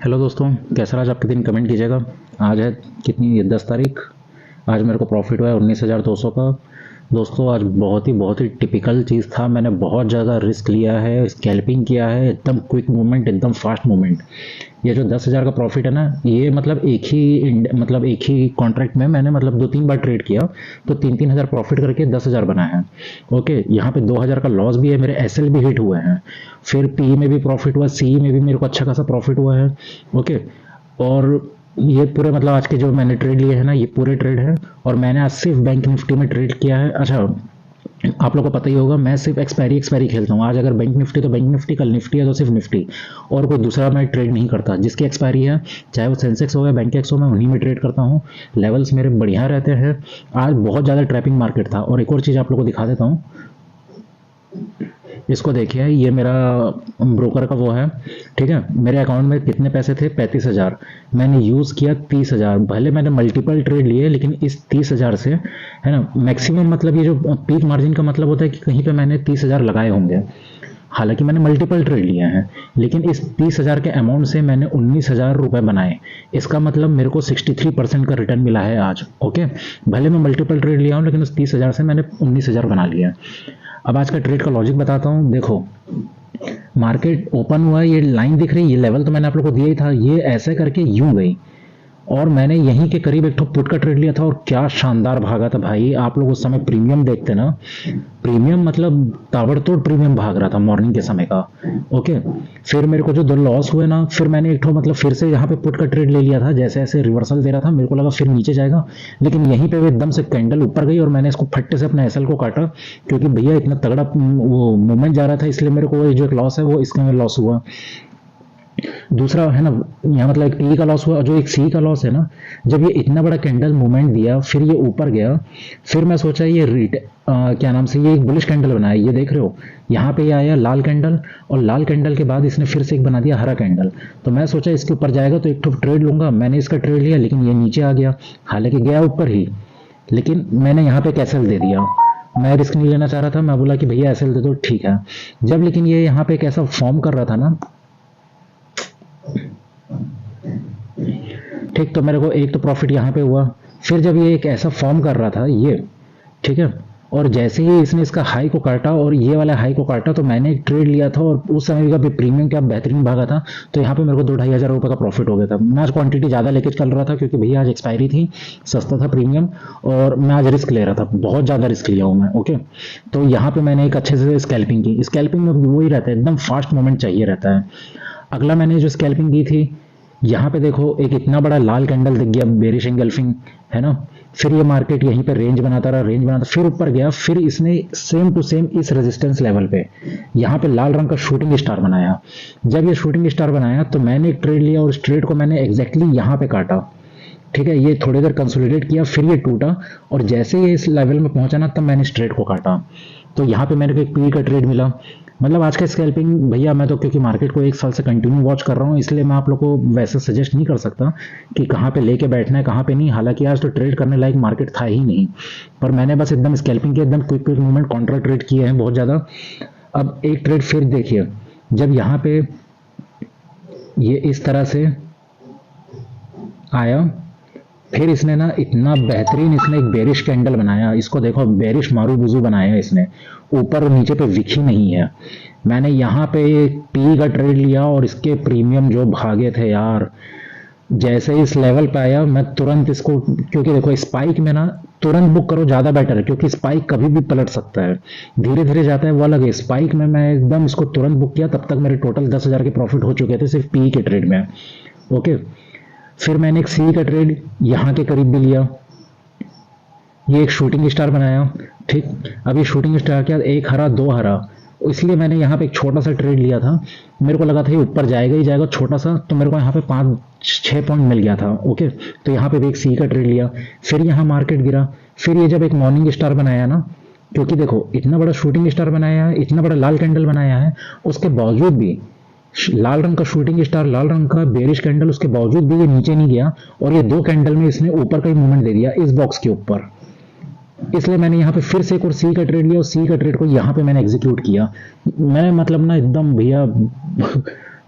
Hello दोस्तों, कैसा रहा आज आपके दिन? कमेंट कीजिएगा। आज है कितनी 10 तारीख। आज मेरे को प्रॉफिट हुआ है 19,200 का। दोस्तों आज बहुत ही टिपिकल चीज़ था। मैंने बहुत ज़्यादा रिस्क लिया है, स्कैल्पिंग किया है, एकदम क्विक मूवमेंट, एकदम फास्ट मूवमेंट। ये जो 10,000 का प्रॉफिट है ना, ये मतलब एक ही कॉन्ट्रैक्ट में मैंने मतलब 2-3 बार ट्रेड किया, तो 3-3 हज़ार प्रॉफिट करके 10,000 बनाया है। ओके, यहाँ पे 2,000 का लॉस भी है, मेरे एसएल भी हिट हुए हैं, फिर पी में भी प्रॉफिट हुआ, सी में भी मेरे को अच्छा खासा प्रॉफिट हुआ है। ओके, और ये पूरे मतलब आज के जो मैंने ट्रेड लिए हैं ना, ये पूरे ट्रेड है। और मैंने आज सिर्फ बैंक निफ्टी में ट्रेड किया है। अच्छा, आप लोग को पता ही होगा, मैं सिर्फ एक्सपायरी एक्सपायरी खेलता हूँ। आज अगर बैंक निफ्टी तो बैंक निफ्टी, कल निफ्टी है तो सिर्फ निफ्टी, और कोई दूसरा मैं ट्रेड नहीं करता। जिसकी एक्सपायरी है, चाहे वो सेंसेक्स हो या बैंक एक्स हो, मैं उन्हीं में ट्रेड करता हूँ। लेवल्स मेरे बढ़िया रहते हैं। आज बहुत ज़्यादा ट्रैपिंग मार्केट था। और एक और चीज़ आप लोग को दिखा देता हूँ, इसको देखिए, ये मेरा ब्रोकर का वो है। ठीक है, मेरे अकाउंट में कितने पैसे थे? 35,000। मैंने यूज़ किया 30,000। भले मैंने मल्टीपल ट्रेड लिए, लेकिन इस 30,000 से, है ना, मैक्सिमम मतलब ये जो पीक मार्जिन का मतलब होता है कि कहीं पे मैंने 30,000 लगाए होंगे। हालांकि मैंने मल्टीपल ट्रेड लिए हैं, लेकिन इस 30,000 के अमाउंट से मैंने 19,000 रुपये बनाए। इसका मतलब मेरे को 63% का रिटर्न मिला है आज। ओके, भले मैं मल्टीपल ट्रेड लिया हूँ, लेकिन उस 30,000 से मैंने 19,000 बना लिया। अब आज का ट्रेड का लॉजिक बताता हूँ। देखो, मार्केट ओपन हुआ, ये लाइन दिख रही है, ये लेवल तो मैंने आप लोग को दिया ही था, ये ऐसे करके यूं गई, और मैंने यहीं के करीब एक ठो पुट का ट्रेड लिया था, और क्या शानदार भागा था भाई। आप लोग उस समय प्रीमियम देखते ना, प्रीमियम मतलब ताबड़तोड़ प्रीमियम भाग रहा था मॉर्निंग के समय का। ओके, फिर मेरे को जो 2 लॉस हुए ना, फिर मैंने एक ठो मतलब फिर से यहाँ पे पुट का ट्रेड ले लिया था। जैसे ऐसे रिवर्सल दे रहा था, मेरे को लगा फिर नीचे जाएगा, लेकिन यहीं पे वो एकदम से कैंडल ऊपर गई, और मैंने इसको फट्टे से अपने एसएल को काटा, क्योंकि भैया इतना तगड़ा वो मूवमेंट जा रहा था, इसलिए मेरे को जो एक लॉस है वो इसका लॉस हुआ। दूसरा है ना, यहाँ मतलब एक पी का लॉस हुआ, जो एक सी का लॉस है ना, जब ये इतना बड़ा कैंडल मूवमेंट दिया, फिर ये ऊपर गया, फिर मैं सोचा ये क्या नाम से, ये एक बुलिश कैंडल बनाया, ये देख रहे हो, यहाँ पे ये आया लाल कैंडल, और लाल कैंडल के बाद इसने फिर से एक बना दिया हरा कैंडल। तो मैं सोचा इसके ऊपर जाएगा तो एक तो ट्रेड लूंगा। मैंने इसका ट्रेड लिया, लेकिन ये नीचे आ गया, हालांकि गया ऊपर ही, लेकिन मैंने यहाँ पे कैसल दे दिया। मैं रिस्क नहीं लेना चाह रहा था, मैं बोला कि भैया एसएल दे दो, ठीक है। जब लेकिन ये यहाँ पे एक ऐसा फॉर्म कर रहा था ना, ठीक, तो मेरे को एक तो प्रॉफिट यहाँ पे हुआ। फिर जब ये एक ऐसा फॉर्म कर रहा था ये, ठीक है, और जैसे ही इसने इसका हाई को काटा और ये वाला हाई को काटा, तो मैंने एक ट्रेड लिया था, और उस समय का भी प्रीमियम क्या बेहतरीन भागा था। तो यहाँ पे मेरे को 2-2.5 हज़ार रुपये का प्रॉफिट हो गया था। मैं आज क्वांटिटी ज़्यादा लेके चल रहा था, क्योंकि भैया आज एक्सपायरी थी, सस्ता था प्रीमियम, और मैं आज रिस्क ले रहा था, बहुत ज़्यादा रिस्क लिया हूँ मैं। ओके, तो यहाँ पे मैंने एक अच्छे से स्कैल्पिंग की। स्कैल्पिंग में वही रहता है, एकदम फास्ट मूवमेंट चाहिए रहता है। अगला मैंने जो स्कैल्पिंग की थी, यहाँ पे देखो, एक इतना बड़ा लाल कैंडल दिख गया, बेरिश एंगल्फिंग, है ना। फिर ये मार्केट यहीं पे रेंज बनाता रहा, रेंज बनाता, फिर ऊपर गया, फिर इसने सेम टू सेम इस रेजिस्टेंस लेवल पे यहाँ पे लाल रंग का शूटिंग स्टार बनाया। जब ये शूटिंग स्टार बनाया, तो मैंने एक ट्रेड लिया, और इस ट्रेड को मैंने एग्जैक्टली यहाँ पे काटा। ठीक है, ये थोड़ी देर कंसोलिडेट किया, फिर ये टूटा, और जैसे ये इस लेवल में पहुंचा ना, तब मैंने इस ट्रेड को काटा। तो यहाँ पे मेरे को एक पी का ट्रेड मिला। मतलब आज का स्कैल्पिंग भैया, मैं तो क्योंकि मार्केट को 1 साल से कंटिन्यू वॉच कर रहा हूँ, इसलिए मैं आप लोग को वैसे सजेस्ट नहीं कर सकता कि कहाँ पे लेके बैठना है, कहाँ पे नहीं। हालांकि आज तो ट्रेड करने लायक मार्केट था ही नहीं, पर मैंने बस एकदम स्कैल्पिंग किया, एकदम quick quick movement, Contra trade किए हैं बहुत ज़्यादा। अब एक ट्रेड फिर देखिए, जब यहाँ पे ये इस तरह से आया, फिर इसने ना इतना बेहतरीन, इसने एक बेरिश कैंडल बनाया, इसको देखो, बेरिश मारू बुजू बनाया इसने, ऊपर और नीचे पे विखी नहीं है। मैंने यहाँ पे पी का ट्रेड लिया, और इसके प्रीमियम जो भागे थे यार, जैसे इस लेवल पे आया, मैं तुरंत इसको, क्योंकि देखो स्पाइक में ना तुरंत बुक करो, ज़्यादा बेटर है, क्योंकि स्पाइक कभी भी पलट सकता है, धीरे धीरे जाता है वो अलग है। स्पाइक में मैं एकदम इसको तुरंत बुक किया, तब तक मेरे टोटल 10,000 के प्रॉफिट हो चुके थे सिर्फ पी के ट्रेड में। ओके, फिर मैंने एक सी का ट्रेड यहाँ के करीब भी लिया, ये एक शूटिंग स्टार बनाया। ठीक, अब ये शूटिंग स्टार क्या, 1 हरा 2 हरा, इसलिए मैंने यहाँ पे एक छोटा सा ट्रेड लिया था। मेरे को लगा था ये ऊपर जाएगा ही जाएगा, छोटा सा, तो मेरे को यहाँ पे 5-6 पॉइंट मिल गया था। ओके, तो यहाँ पे भी एक सी का ट्रेड लिया। फिर यहाँ मार्केट गिरा, फिर ये जब एक मॉर्निंग स्टार बनाया ना, क्योंकि देखो इतना बड़ा शूटिंग स्टार बनाया है, इतना बड़ा लाल कैंडल बनाया है, उसके बावजूद भी लाल रंग का शूटिंग स्टार, लाल रंग का बेरिश कैंडल, उसके बावजूद भी ये नीचे नहीं गया, और ये 2 कैंडल में इसने ऊपर का ही मूवमेंट दे दिया इस बॉक्स के ऊपर। इसलिए मैंने यहाँ पे फिर से एक और सी का ट्रेड लिया, और सी का ट्रेड को यहाँ पे मैंने एग्जीक्यूट किया। मैं मतलब ना एकदम भैया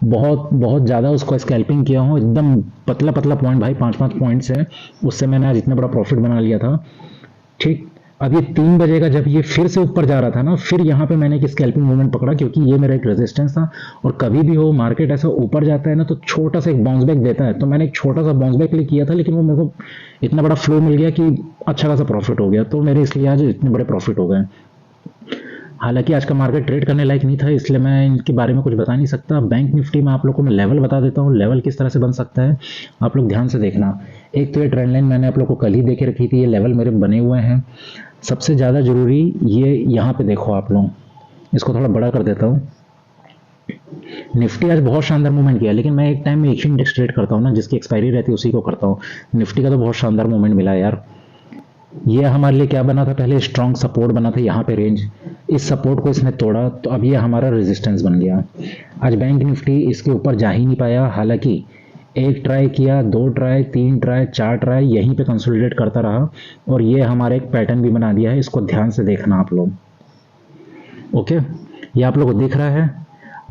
बहुत बहुत ज़्यादा उसको स्कैल्पिंग किया हूँ, एकदम पतला पतला पॉइंट भाई, 5-5 पॉइंट्स है, उससे मैंने आज इतना बड़ा प्रॉफिट बना लिया था। ठीक, अब ये 3 बजे का जब ये फिर से ऊपर जा रहा था ना, फिर यहाँ पे मैंने एक स्कैल्पिंग मूवमेंट पकड़ा, क्योंकि ये मेरा एक रेजिस्टेंस था। और कभी भी हो मार्केट ऐसा ऊपर जाता है ना, तो छोटा सा एक बाउंस बैक देता है, तो मैंने एक छोटा सा बाउंस बैक किया था, लेकिन वो मेरे को इतना बड़ा फ्लो मिल गया कि अच्छा खासा प्रॉफिट हो गया, तो मेरे इसलिए आज इतने बड़े प्रॉफिट हो गए। हालांकि आज का मार्केट ट्रेड करने लायक नहीं था, इसलिए मैं इनके बारे में कुछ बता नहीं सकता। बैंक निफ्टी में आप लोग को मैं लेवल बता देता हूँ, लेवल किस तरह से बन सकता है, आप लोग ध्यान से देखना। एक तो ये ट्रेंड लाइन मैंने आप लोग को कल ही देके रखी थी, ये लेवल मेरे बने हुए हैं। सबसे ज़्यादा जरूरी ये यहाँ पे देखो आप लोग, इसको थोड़ा बड़ा कर देता हूँ। निफ्टी आज बहुत शानदार मूवमेंट किया, लेकिन मैं एक टाइम में एक इंडेक्स ट्रेड करता हूँ ना, जिसकी एक्सपायरी रहती है उसी को करता हूँ। निफ्टी का तो बहुत शानदार मूवमेंट मिला यार। ये हमारे लिए क्या बना था, पहले स्ट्रॉन्ग सपोर्ट बना था यहाँ पे रेंज, इस सपोर्ट को इसने तोड़ा, तो अब ये हमारा रेजिस्टेंस बन गया। आज बैंक निफ्टी इसके ऊपर जा ही नहीं पाया, हालांकि एक ट्राई किया, 2 ट्राई, 3 ट्राई, 4 ट्राई, यहीं पे कंसोलिडेट करता रहा, और ये हमारा एक पैटर्न भी बना दिया है। इसको ध्यान से देखना आप लोग, ओके। ये आप लोग को दिख रहा है।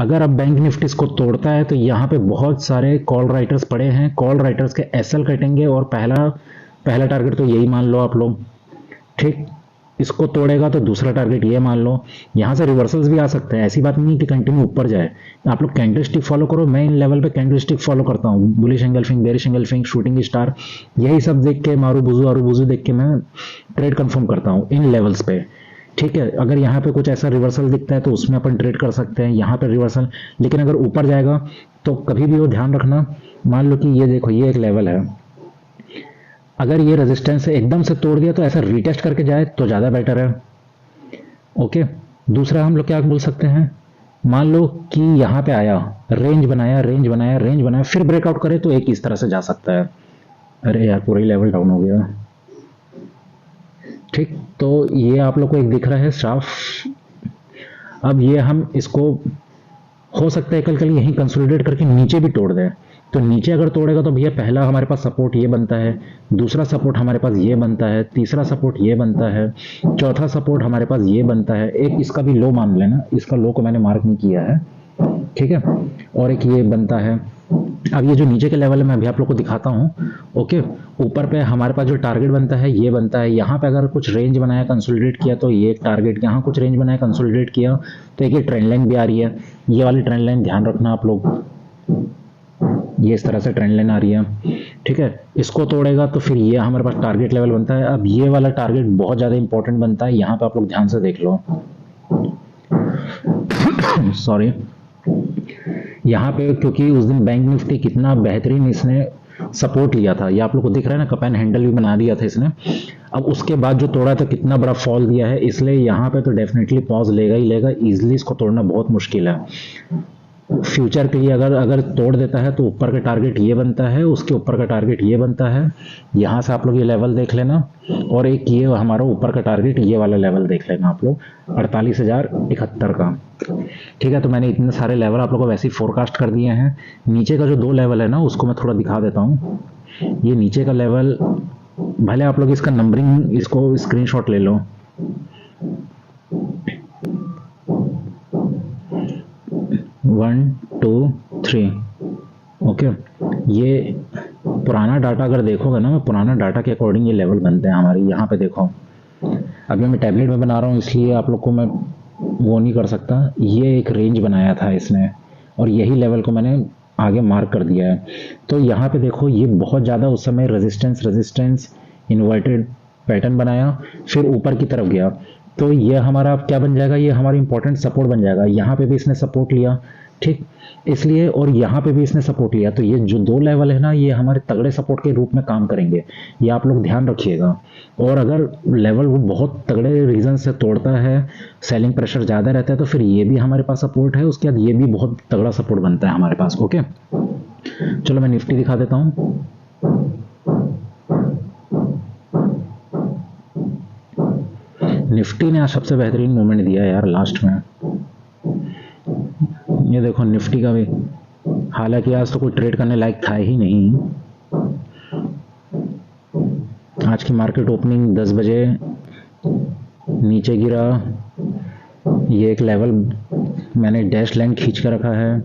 अगर अब बैंक निफ्टी इसको तोड़ता है तो यहाँ पे बहुत सारे कॉल राइटर्स पड़े हैं, कॉल राइटर्स के एसएल कटेंगे, और पहला टारगेट तो यही मान लो आप लोग। ठीक, इसको तोड़ेगा तो दूसरा टारगेट ये मान लो। यहाँ से रिवर्सल्स भी आ सकते हैं, ऐसी बात नहीं कि कंटिन्यू ऊपर जाए। आप लोग कैंडलस्टिक फॉलो करो, मैं इन लेवल पे कैंडलस्टिक फॉलो करता हूँ, bullish engulfing, bearish engulfing, shooting star, यही सब देख के आरू बुजू देख के मैं ट्रेड कंफर्म करता हूँ इन लेवल्स पे। ठीक है, अगर यहाँ पे कुछ ऐसा रिवर्सल दिखता है तो उसमें अपन ट्रेड कर सकते हैं, यहाँ पे रिवर्सल। लेकिन अगर ऊपर जाएगा तो कभी भी वो ध्यान रखना, मान लो कि ये देखो ये एक लेवल है, अगर ये रेजिस्टेंस एकदम से तोड़ दिया तो ऐसा रीटेस्ट करके जाए तो ज़्यादा बेटर है, ओके। दूसरा हम लोग क्या बोल सकते हैं, मान लो कि यहाँ पे आया, रेंज बनाया, फिर ब्रेकआउट करे तो एक इस तरह से जा सकता है। अरे यार पूरा ही लेवल डाउन हो गया। ठीक, तो ये आप लोग को एक दिख रहा है साफ। अब ये हम इसको हो सकता है कल यहीं कंसोलिडेट करके नीचे भी तोड़ दें, तो नीचे अगर तोड़ेगा तो भैया पहला हमारे पास सपोर्ट ये बनता है, दूसरा सपोर्ट हमारे पास ये बनता है, तीसरा सपोर्ट ये बनता है, चौथा सपोर्ट हमारे पास ये बनता है, एक इसका भी लो मान लेना, इसका लो को मैंने मार्क नहीं किया है, ठीक है, और एक ये बनता है। अब ये जो नीचे के लेवल है मैं अभी आप लोग को दिखाता हूँ, ओके। ऊपर पे हमारे पास जो टारगेट बनता है ये बनता है, यहाँ पे अगर कुछ रेंज बनाया कंसोलिडेट किया तो ये एक टारगेट, यहाँ कुछ रेंज बनाया कंसोलिडेट किया तो एक ये ट्रेंड लाइन भी आ रही है, ये वाली ट्रेंड लाइन ध्यान रखना आप लोग, ये इस तरह से ट्रेंड लाइन आ रही है, ठीक है। इसको तोड़ेगा तो फिर ये हमारे पास टारगेट लेवल बनता है। अब ये वाला टारगेट बहुत ज़्यादा इंपॉर्टेंट बनता है, यहाँ पे आप लोग ध्यान से देख लो सॉरी, यहाँ पे क्योंकि उस दिन बैंक निफ्टी कितना बेहतरीन इसने सपोर्ट लिया था, ये आप लोग को दिख रहा है ना, कप एंड हैंडल भी बना दिया था इसने। अब उसके बाद जो तोड़ा तो कितना बड़ा फॉल दिया है, इसलिए यहाँ पे तो डेफिनेटली पॉज लेगा ही लेगा, इजिली इसको तोड़ना बहुत मुश्किल है। फ्यूचर के लिए अगर तोड़ देता है तो ऊपर का टारगेट ये बनता है, उसके ऊपर का टारगेट ये बनता है, यहाँ से आप लोग ये लेवल देख लेना, और एक ये हमारा ऊपर का टारगेट ये वाला लेवल देख लेना आप लोग, 48,071 का, ठीक है। तो मैंने इतने सारे लेवल आप लोग को वैसे ही फोरकास्ट कर दिए हैं। नीचे का जो 2 लेवल है ना उसको मैं थोड़ा दिखा देता हूँ। ये नीचे का लेवल भले आप लोग इसका नंबरिंग, इसको स्क्रीनशॉट ले लो, 1 2 3, ओके। ये पुराना डाटा अगर देखोगे ना, पुराना डाटा के अकॉर्डिंग ये लेवल बनते हैं हमारे। यहाँ पे देखो, अभी मैं टैबलेट में बना रहा हूँ इसलिए आप लोग को मैं वो नहीं कर सकता। ये एक रेंज बनाया था इसने, और यही लेवल को मैंने आगे मार्क कर दिया है। तो यहाँ पे देखो ये बहुत ज़्यादा उस समय रेजिस्टेंस इन्वर्टेड पैटर्न बनाया, फिर ऊपर की तरफ गया, तो ये हमारा क्या बन जाएगा, ये हमारा इंपॉर्टेंट सपोर्ट बन जाएगा। यहाँ पे भी इसने सपोर्ट लिया, ठीक, इसलिए, और यहाँ पे भी इसने सपोर्ट लिया, तो ये जो 2 लेवल है ना ये हमारे तगड़े सपोर्ट के रूप में काम करेंगे, ये आप लोग ध्यान रखिएगा। और अगर लेवल वो बहुत तगड़े रीजन से तोड़ता है, सेलिंग प्रेशर ज़्यादा रहता है, तो फिर ये भी हमारे पास सपोर्ट है, उसके बाद ये भी बहुत तगड़ा सपोर्ट बनता है हमारे पास, ओके। चलो मैं निफ्टी दिखा देता हूँ। निफ्टी ने आज सबसे बेहतरीन मूवमेंट दिया यार लास्ट में, ये देखो निफ्टी का भी, हालांकि आज तो कोई ट्रेड करने लायक था ही नहीं। आज की मार्केट ओपनिंग 10 बजे नीचे गिरा, ये एक लेवल मैंने डैश लाइन खींच कर रखा है,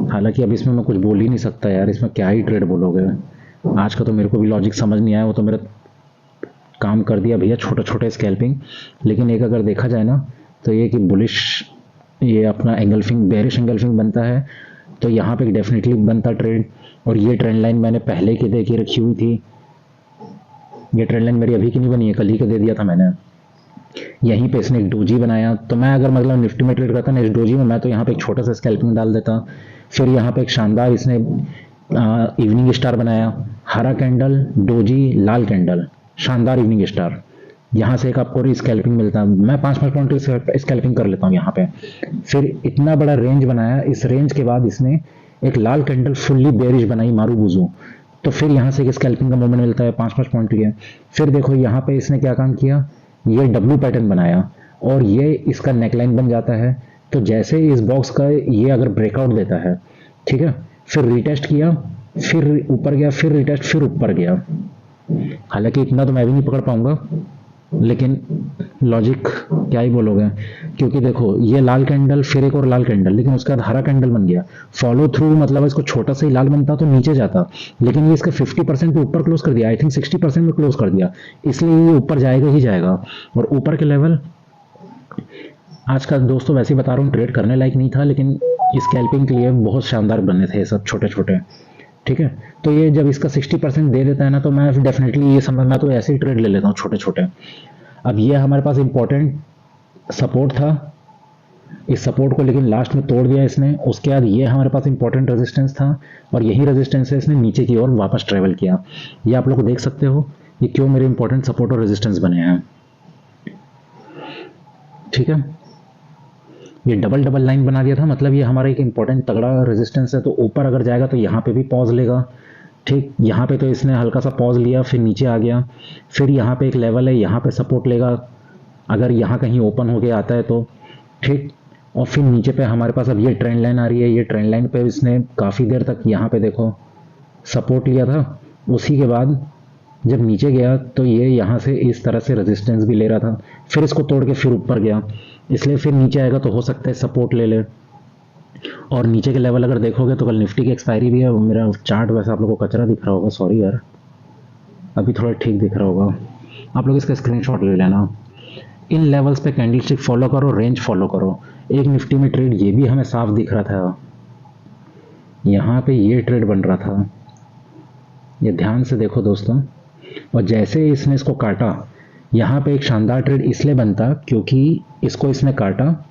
हालांकि अब इसमें मैं कुछ बोल ही नहीं सकता यार, इसमें क्या ही ट्रेड बोलोगे। आज का तो मेरे को भी लॉजिक समझ नहीं आया, वो तो मेरा काम कर दिया भैया छोटा छोटा स्कैल्पिंग। लेकिन एक अगर देखा जाए ना, तो ये कि बुलिश ये अपना एंगल्फिंग बेरिश एंगल्फिंग बनता है, तो यहाँ पे डेफिनेटली बनता ट्रेड। और ये ट्रेंड लाइन मैंने पहले की दे के रखी हुई थी, ये ट्रेंड लाइन मेरी अभी की नहीं बनी है, कल ही का दे दिया था मैंने। यहीं पे इसने एक डोजी बनाया, तो मैं अगर मतलब निफ्टी में ट्रेड करता ना इस डोजी में, मैं तो यहाँ पे एक छोटा सा स्कैल्पिंग डाल देता। फिर यहाँ पे एक शानदार इसने इवनिंग स्टार बनाया, हरा कैंडल, डोजी, लाल कैंडल, शानदार इवनिंग स्टार। यहाँ से एक आपको स्कैल्पिंग मिलता है, मैं 5-5 पॉइंट की स्कैल्पिंग कर लेता हूँ यहाँ पे। फिर इतना बड़ा रेंज बनाया, इस रेंज के बाद इसने एक लाल कैंडल फुल्ली बेरिश बनाई मारूबुजू, तो फिर यहाँ से एक स्कैल्पिंग का मोमेंट मिलता है 5-5 पॉइंट के। फिर देखो यहाँ पे इसने क्या काम किया, ये डब्ल्यू पैटर्न बनाया और ये इसका नेकलाइन बन जाता है। तो जैसे इस बॉक्स का ये अगर ब्रेकआउट देता है, ठीक है, फिर रिटेस्ट किया, फिर ऊपर गया, फिर रिटेस्ट, फिर ऊपर गया। हालांकि इतना तो मैं भी नहीं पकड़ पाऊंगा, लेकिन लॉजिक क्या ही बोलोगे, क्योंकि देखो ये लाल कैंडल, फिर एक और लाल कैंडल, लेकिन उसके बाद हरा कैंडल बन गया। फॉलो थ्रू मतलब इसको छोटा सा ही लाल बनता तो नीचे जाता, लेकिन ये इसका 50% पे ऊपर क्लोज कर दिया, आई थिंक 60% में क्लोज कर दिया, इसलिए ये ऊपर जाएगा ही जाएगा। और ऊपर के लेवल आज का दोस्तों वैसे ही बता रहा हूँ ट्रेड करने लायक नहीं था, लेकिन स्कैल्पिंग के लिए बहुत शानदार बने थे सब छोटे छोटे, ठीक है। तो ये जब इसका 60% दे देता है ना, तो मैं डेफिनेटली ये समझ, मैं तो ऐसे ही ट्रेड ले लेता हूँ छोटे छोटे। अब ये हमारे पास इंपॉर्टेंट सपोर्ट था, इस सपोर्ट को लेकिन लास्ट में तोड़ दिया इसने। उसके बाद ये हमारे पास इंपॉर्टेंट रेजिस्टेंस था, और यही रेजिस्टेंस से इसने नीचे की ओर वापस ट्रेवल किया। ये आप लोग देख सकते हो ये क्यों मेरे इंपॉर्टेंट सपोर्ट और रेजिस्टेंस बने हैं, ठीक है। ये डबल डबल लाइन बना दिया था, मतलब ये हमारा एक इंपॉर्टेंट तगड़ा रेजिस्टेंस है। तो ऊपर अगर जाएगा तो यहाँ पे भी पॉज लेगा, ठीक। यहाँ पे तो इसने हल्का सा पॉज लिया, फिर नीचे आ गया। फिर यहाँ पे एक लेवल है, यहाँ पे सपोर्ट लेगा, अगर यहाँ कहीं ओपन होके आता है तो, ठीक। और फिर नीचे पे हमारे पास अब ये ट्रेंड लाइन आ रही है, ये ट्रेंड लाइन पे इसने काफ़ी देर तक यहाँ पे देखो सपोर्ट लिया था। उसी के बाद जब नीचे गया तो ये यहाँ से इस तरह से रेजिस्टेंस भी ले रहा था, फिर इसको तोड़ के फिर ऊपर गया, इसलिए फिर नीचे आएगा तो हो सकता है सपोर्ट ले ले। और नीचे के लेवल अगर देखोगे तो कल निफ्टी की एक्सपायरी भी है। मेरा चार्ट वैसे आप लोगों को कचरा दिख रहा होगा, सॉरी यार, अभी थोड़ा ठीक दिख रहा होगा, आप लोग इसका स्क्रीनशॉट ले लेना। इन लेवल्स पे कैंडलस्टिक फॉलो करो, रेंज फॉलो करो। एक निफ्टी में ट्रेड ये भी हमें साफ दिख रहा था, यहाँ पे ये ट्रेड बन रहा था, ये ध्यान से देखो दोस्तों। और जैसे इसने इसको काटा, यहाँ पे एक शानदार ट्रेड इसलिए बनता क्योंकि इसको इसने काटा,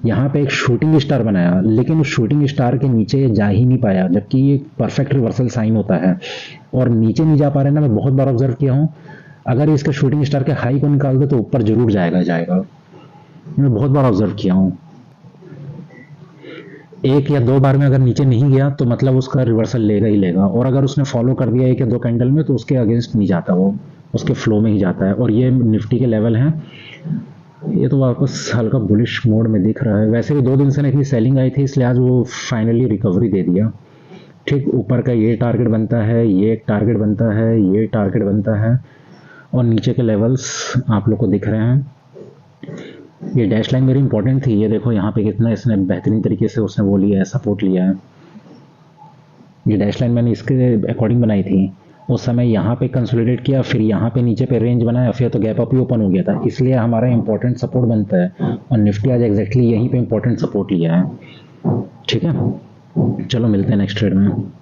यहाँ पे एक शूटिंग स्टार बनाया, लेकिन उस शूटिंग स्टार के नीचे ये जा ही नहीं पाया, जबकि ये परफेक्ट रिवर्सल साइन होता है। और नीचे नहीं जा पा रहे ना, मैं बहुत बार ऑब्जर्व किया हूँ, अगर इसके शूटिंग स्टार के हाई को निकाल दे तो ऊपर जरूर जाएगा जाएगा, मैं बहुत बार ऑब्जर्व किया हूँ। एक या दो बार में अगर नीचे नहीं गया तो मतलब उसका रिवर्सल लेगा ही लेगा, और अगर उसने फॉलो कर दिया एक या दो कैंडल में तो उसके अगेंस्ट नहीं जाता, वो उसके फ्लो में ही जाता है। और ये निफ्टी के लेवल हैं, ये तो वापस हल्का बुलिश मोड में दिख रहा है। वैसे भी 2 दिन से इतनी सेलिंग आई थी, इसलिए आज वो फाइनली रिकवरी दे दिया, ठीक। ऊपर का ये टारगेट बनता है, ये एक टारगेट बनता है, ये टारगेट बनता है, और नीचे के लेवल्स आप लोग को दिख रहे हैं। ये डैश लाइन मेरी इंपॉर्टेंट थी, ये देखो यहाँ पे कितना इसने बेहतरीन तरीके से उसने वो लिया है, सपोर्ट लिया है। ये डैश लाइन मैंने इसके अकॉर्डिंग बनाई थी, उस समय यहाँ पे कंसोलिडेट किया, फिर यहाँ पे नीचे पे रेंज बनाया, फिर तो गैप अप ही ओपन हो गया था, इसलिए हमारा इंपॉर्टेंट सपोर्ट बनता है। और निफ्टी आज एग्जैक्टली यहीं पे इंपॉर्टेंट सपोर्ट लिया है, ठीक है। चलो मिलते हैं नेक्स्ट ट्रेड में।